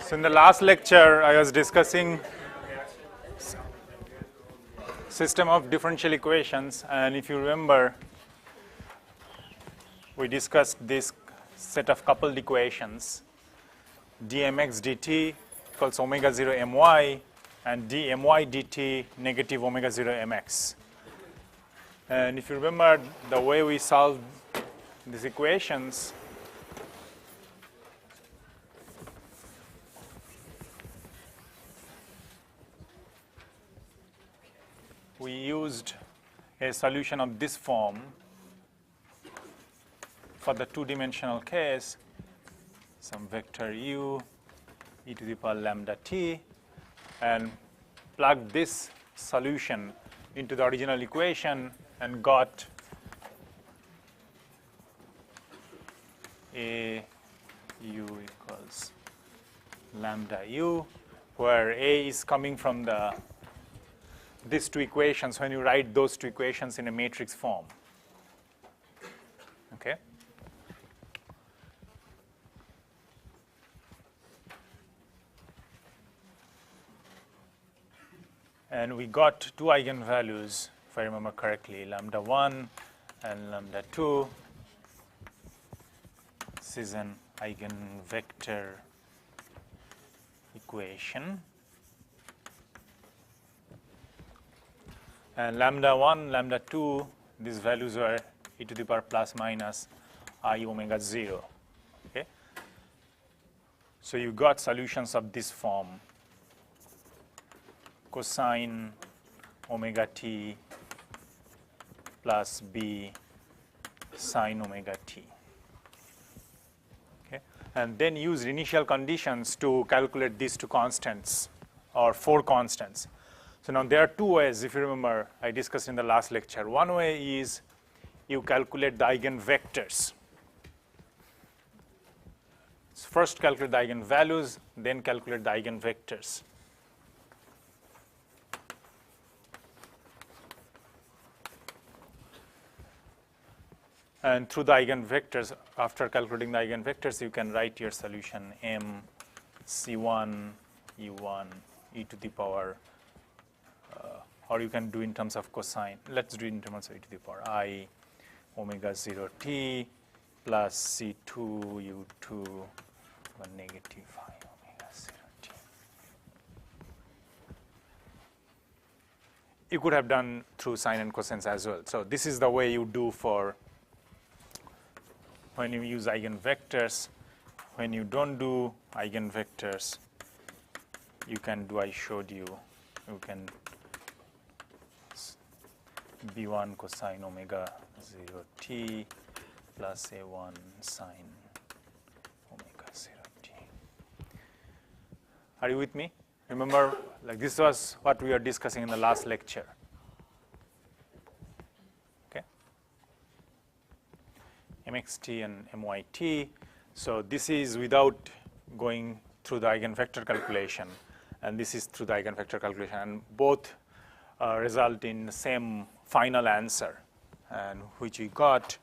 So in the last lecture, I was discussing system of differential equations, and if you remember, we discussed this set of coupled equations, dmx dt equals omega 0 my, and dmy dt negative omega 0 mx. And if you remember the way we solved these equations, we used a solution of this form for the two-dimensional case, some vector u e to the power lambda t, and plugged this solution into the original equation and got a u equals lambda u, where a is coming from these two equations when you write those two equations in a matrix form. Okay? And we got two eigenvalues, if I remember correctly, lambda 1 and lambda 2. This is an eigenvector equation. And lambda 1, lambda 2, these values were e to the power plus minus I omega 0. Okay? So you got solutions of this form: cosine omega t plus b sine omega t. Okay? And then use initial conditions to calculate these two constants, or four constants. So now there are two ways, if you remember, I discussed in the last lecture. One way is you calculate the eigenvectors. So first calculate the eigenvalues, then calculate the eigenvectors. And through the eigenvectors, after calculating the eigenvectors, you can write your solution m c1 u1 e to the power, or you can do in terms of cosine. Let's do it in terms of e to the power I omega 0 t plus c2 u2 over negative I omega 0 t. You could have done through sine and cosines as well. So this is the way you do for when you use eigenvectors. When you don't do eigenvectors, you can do, I showed you, you can b1 cosine omega 0 t plus a1 sine omega 0 t. Are you with me? Remember, like this was what we were discussing in the last lecture. Okay? mxt and myt. So this is without going through the eigenvector calculation, and this is through the eigenvector calculation, and both result in the same final answer, and which we got.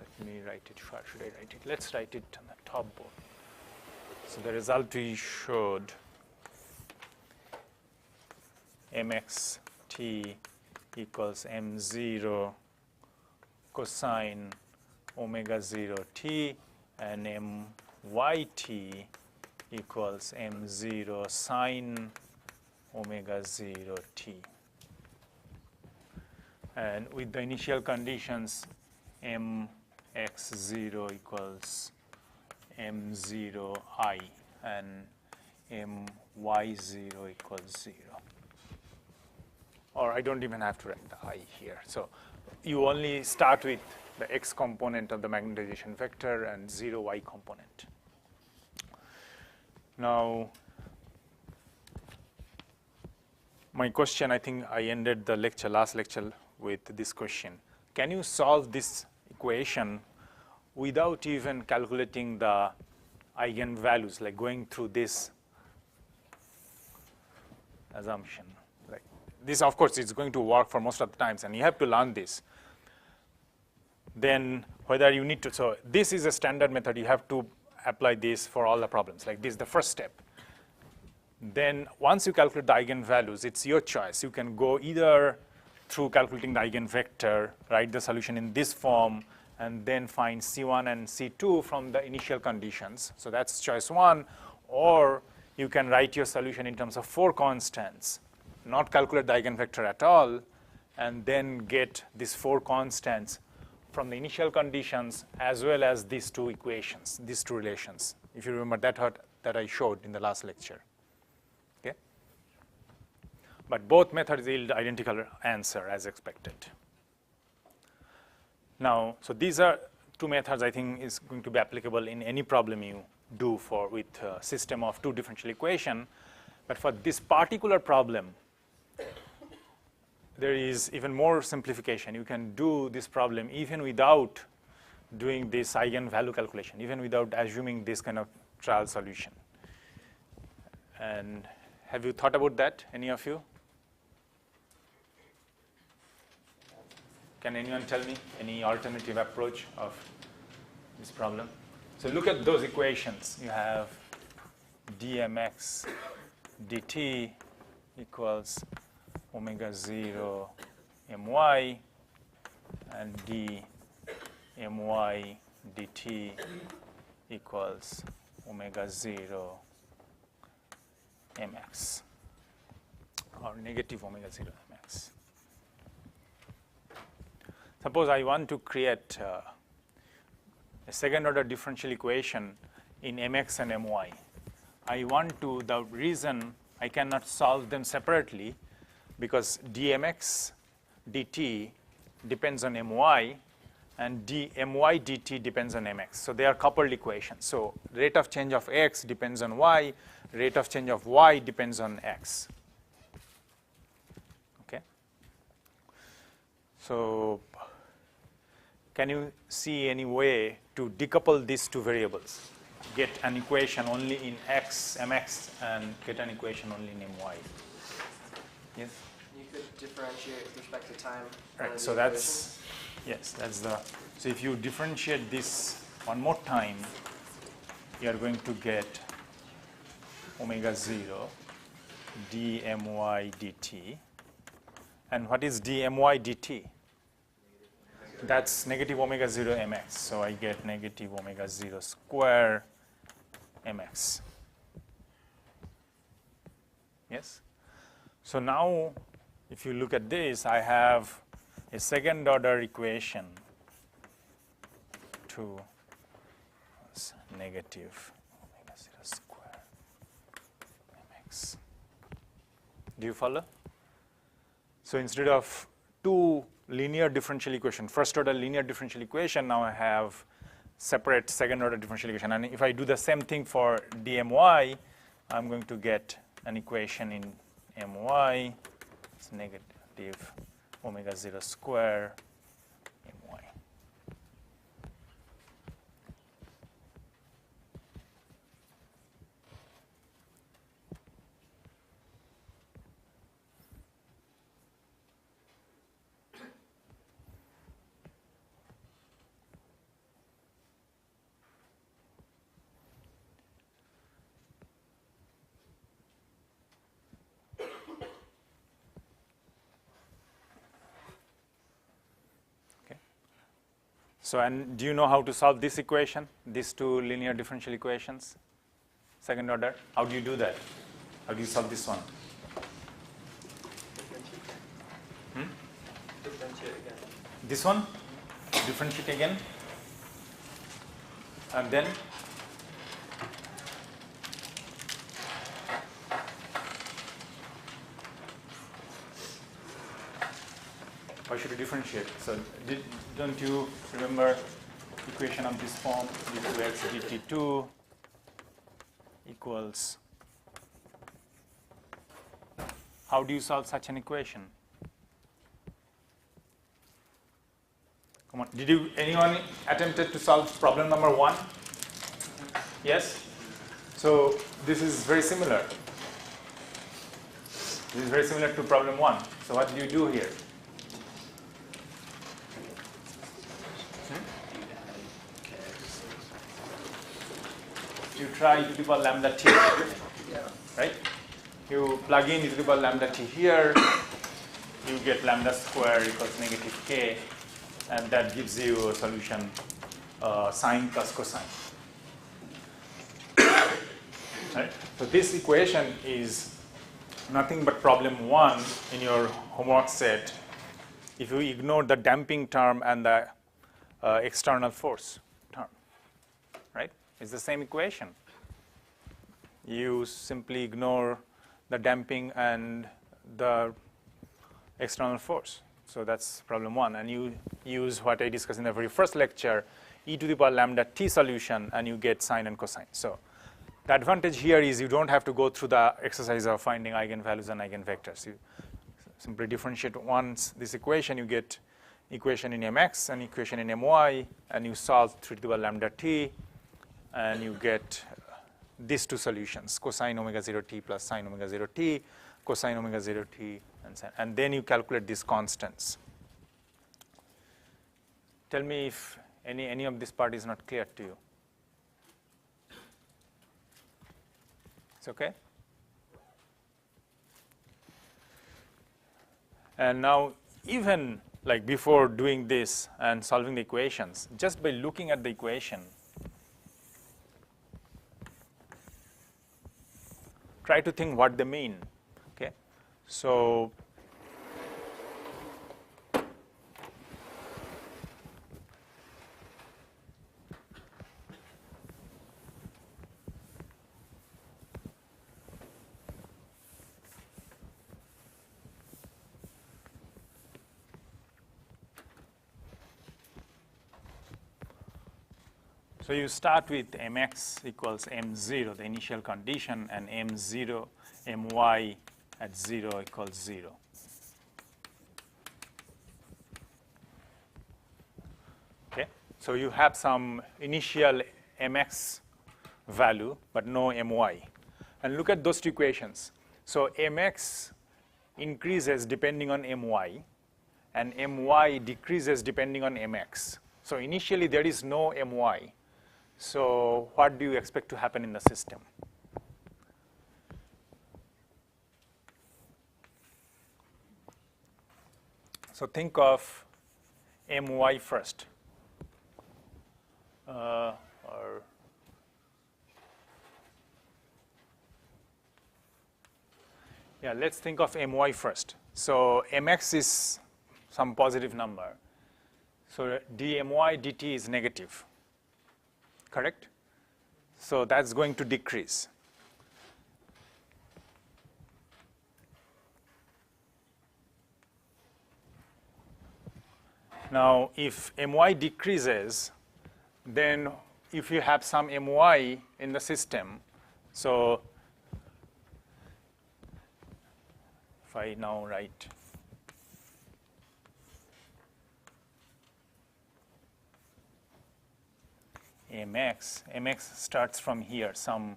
Let me write it. Where should I write it? Let's write it on the top board. So the result we showed, mxt equals m0 cosine omega 0 t, and myt equals m0 sine omega 0 t. And with the initial conditions, mx0 equals m0 I, and my0 equals 0. Or I don't even have to write the I here. So you only start with the x component of the magnetization vector and 0 y component. Now, my question, I think I ended the lecture, last lecture, with this question. Can you solve this equation without even calculating the eigenvalues, like going through this assumption? Like this, of course, is going to work for most of the times, and you have to learn this. Then whether you need to, so this is a standard method. You have to apply this for all the problems. Like this is the first step. Then once you calculate the eigenvalues, it's your choice. You can go either through calculating the eigenvector, write the solution in this form, and then find C1 and C2 from the initial conditions. So that's choice one. Or you can write your solution in terms of 4 constants, not calculate the eigenvector at all, and then get these 4 constants from the initial conditions as well as these 2 equations, these 2 relations. If you remember that I showed in the last lecture. Okay? But both methods yield identical answer as expected. Now, so these are 2 methods I think is going to be applicable in any problem you do with a system of 2 differential equation. But for this particular problem, there is even more simplification. You can do this problem even without doing this eigenvalue calculation, even without assuming this kind of trial solution. And have you thought about that, any of you? Can anyone tell me any alternative approach of this problem? So look at those equations. You have dmx dt equals omega 0 my and dmy dt equals omega 0 mx or negative omega 0 mx. Suppose I want to create a second order differential equation in mx and my. I want to, the reason I cannot solve them separately because dmx dt depends on my and dmy dt depends on mx. So they are coupled equations. So rate of change of x depends on y, rate of change of y depends on x. Okay. So can you see any way to decouple these 2 variables? Get an equation only in x, mx, and get an equation only in my. Yes? You could differentiate with respect to time. Right, so that's, yes, that's the, so if you differentiate this one more time, you are going to get omega 0 dmy dt. And what is dmy dt? That's negative omega 0 mx. So I get negative omega 0 square mx. Yes? So now, if you look at this, I have a second order equation to negative omega 0 square mx. Do you follow? So instead of 2 linear differential equation, first order linear differential equation, now I have separate second order differential equation. And if I do the same thing for dmy, I'm going to get an equation in my. It's negative omega 0 square my. So, and do you know how to solve this equation, these 2 linear differential equations, second order? How do you do that? How do you solve this one? Differentiate again. This one? Differentiate again? And then? Why should you differentiate? So don't you remember equation of this form, d2x dt2 equals, how do you solve such an equation? Come on, anyone attempted to solve problem number 1? Yes? So this is very similar. This is very similar to problem 1. So what do you do here? you try e to the power lambda t, right? You plug in e to the power lambda t here, you get lambda square equals negative k, and that gives you a solution sine plus cosine. Right? So this equation is nothing but problem 1 in your homework set if you ignore the damping term and the external force term, right? It's the same equation. You simply ignore the damping and the external force. So that's problem 1. And you use what I discussed in the very first lecture, e to the power lambda t solution, and you get sine and cosine. So the advantage here is you don't have to go through the exercise of finding eigenvalues and eigenvectors. You simply differentiate once this equation, you get equation in mx and equation in my, and you solve 3 to the power lambda t, and you get these two solutions, cosine omega 0 t plus sine omega 0 t, cosine omega 0 t, and then you calculate these constants. Tell me if any of this part is not clear to you. It's okay? And now, even like before doing this and solving the equations, just by looking at the equation, try to think what they mean. Okay, so So you start with mx equals m0, the initial condition, and m0, my at 0 equals 0. Okay, so you have some initial mx value, but no my. And look at those two equations. So mx increases depending on my, and my decreases depending on mx. So initially there is no my. So what do you expect to happen in the system? So think of my first. Let's think of my first. So mx is some positive number. So dmy dt is negative. Correct? So that's going to decrease. Now, if my decreases, then if you have some my in the system, so if I now write mx starts from here, some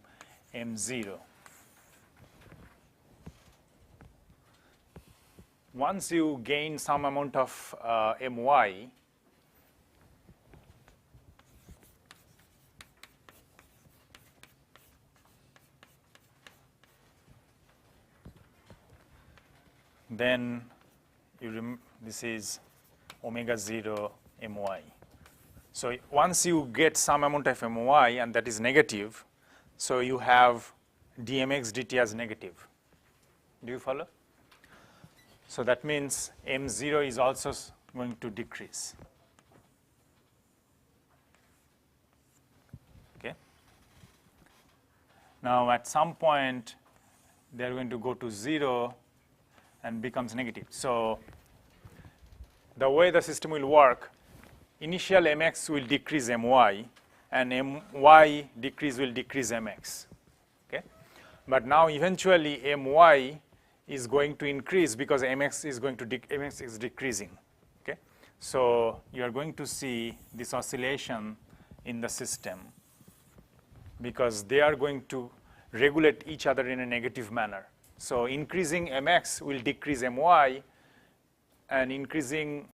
m0. Once you gain some amount of my, then this is omega 0 my. So once you get some amount of my, and that is negative, so you have dmx dt as negative. Do you follow? So that means m0 is also going to decrease. Okay. Now at some point, they're going to go to 0 and becomes negative. So the way the system will work, initial mx will decrease my, and my decrease will decrease mx. Okay? But now eventually my is going to increase because mx is decreasing. Okay? So you are going to see this oscillation in the system because they are going to regulate each other in a negative manner. So increasing mx will decrease my, and increasing